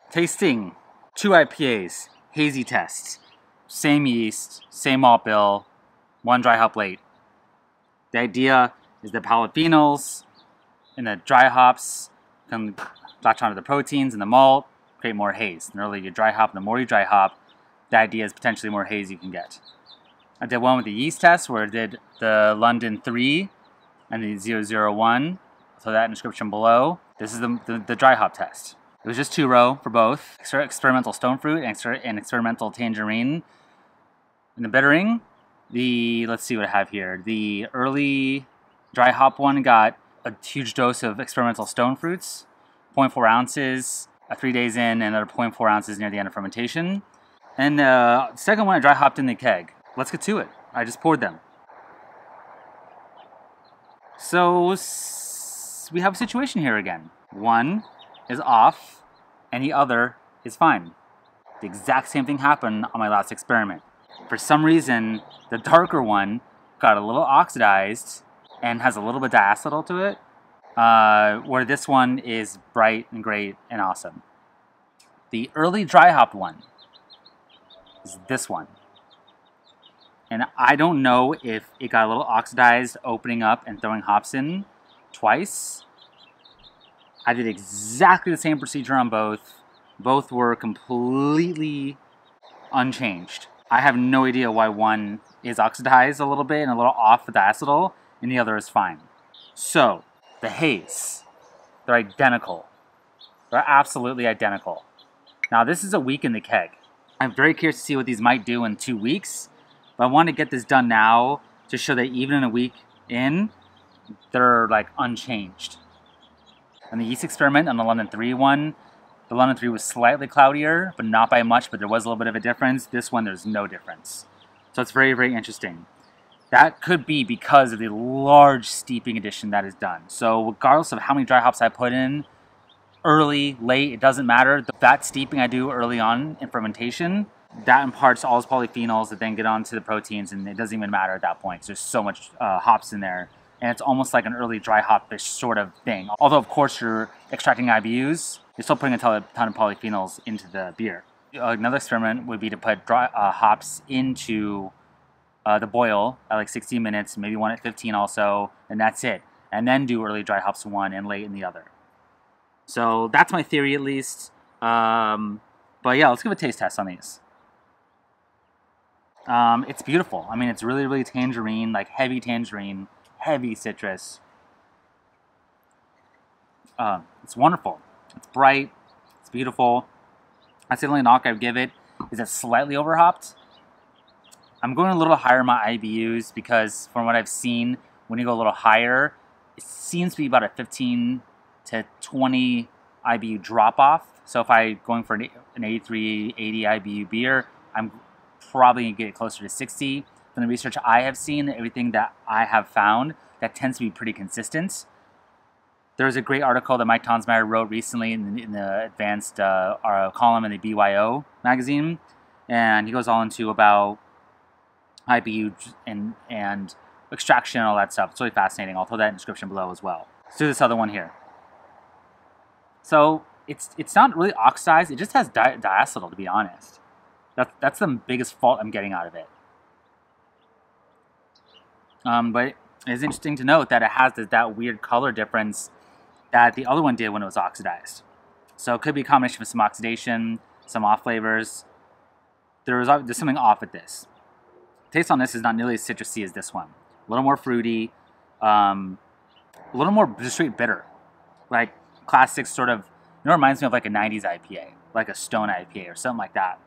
Tasting 2 IPAs, hazy tests, same yeast, same malt bill, 1 dry hop late. The idea is the polyphenols and the dry hops can latch onto the proteins in the malt, create more haze. The earlier you dry hop, the more you dry hop, the idea is potentially more haze you can get. I did one with the yeast test where I did the London 3 and the 001. So that in the description below. This is the dry hop test. It was just 2-row for both. Experimental stone fruit and experimental tangerine. In the bittering, let's see what I have here. The early dry hop one got a huge dose of experimental stone fruits, 0.4 ounces 3 days in, and another 0.4 ounces near the end of fermentation. And the second one I dry hopped in the keg. Let's get to it. I just poured them. So we have a situation here again. One is off, and the other is fine. The exact same thing happened on my last experiment. For some reason, the darker one got a little oxidized and has a little bit of diacetyl to it, where this one is bright and great and awesome. The early dry hopped one is this one. And I don't know if it got a little oxidized opening up and throwing hops in twice. I did exactly the same procedure on both. Both were completely unchanged. I have no idea why one is oxidized a little bit and a little off with acetyl, and the other is fine. So, the haze, they're identical. They're absolutely identical. Now, this is a week in the keg. I'm very curious to see what these might do in 2 weeks, but I want to get this done now to show that even in a week in, they're like unchanged. On the yeast experiment on the London 3 one, the London 3 was slightly cloudier, but not by much, but there was a little bit of a difference. This one, there's no difference. So it's very, very interesting. That could be because of the large steeping addition that is done. So regardless of how many dry hops I put in, early, late, it doesn't matter. That steeping I do early on in fermentation, that imparts all its polyphenols that then get onto the proteins, and it doesn't even matter at that point. There's so much hops in there. And it's almost like an early dry hop-ish sort of thing. Although, of course, you're extracting IBUs, you're still putting a ton of polyphenols into the beer. Another experiment would be to put hops into the boil at like 60 minutes, maybe one at 15 also, and that's it. And then do early dry hops one and late in the other. So that's my theory at least. But yeah, let's give a taste test on these. It's beautiful. I mean, it's really, really tangerine, like heavy tangerine. Heavy citrus. It's wonderful. It's bright. It's beautiful. I'd say the only knock I'd give it is it's slightly overhopped. I'm going a little higher in my IBUs because from what I've seen, when you go a little higher, it seems to be about a 15 to 20 IBU drop off. So if I'm going for an 83, 80 IBU beer, I'm probably going to get it closer to 60. From the research I have seen, everything that I have found, that tends to be pretty consistent. There's a great article that Mike Tonsmeyer wrote recently in the advanced column in the BYO magazine, and he goes all into about IBU and extraction and all that stuff. It's really fascinating. I'll throw that in the description below as well. Let's do this other one here. So it's not really oxidized. It just has diacetyl, to be honest. That's the biggest fault I'm getting out of it. But it's interesting to note that it has that weird color difference that the other one did when it was oxidized. So it could be a combination of some oxidation, some off flavors. There's something off with this. Taste on this is not nearly as citrusy as this one. A little more fruity, a little more just straight bitter. Like classic sort of, it reminds me of like a 90s IPA, like a Stone IPA or something like that.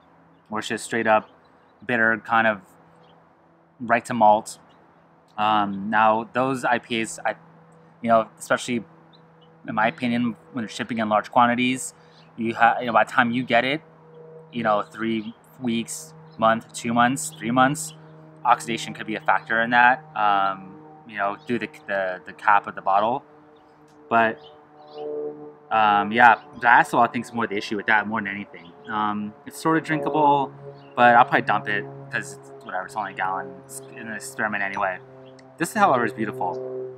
Where it's just straight up bitter, kind of right to malt. Now those IPAs, especially in my opinion, when they're shipping in large quantities, by the time you get it, you know, 3 weeks, month, 2 months, 3 months. Oxidation could be a factor in that, you know, through the cap of the bottle. But yeah, diacetyl I think is more the issue with that more than anything. It's sort of drinkable, but I'll probably dump it because whatever, it's only a gallon. It's in an experiment anyway. This, however, is beautiful.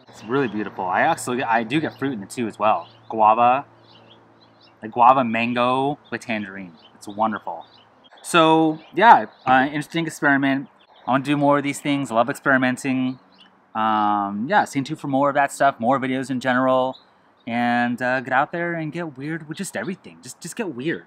It's really beautiful. I do get fruit in it too as well. Guava, like guava mango with tangerine. It's wonderful. So yeah, interesting experiment. I want to do more of these things. I love experimenting. Yeah, stay tuned for more of that stuff, more videos in general, and get out there and get weird with just everything. Just get weird.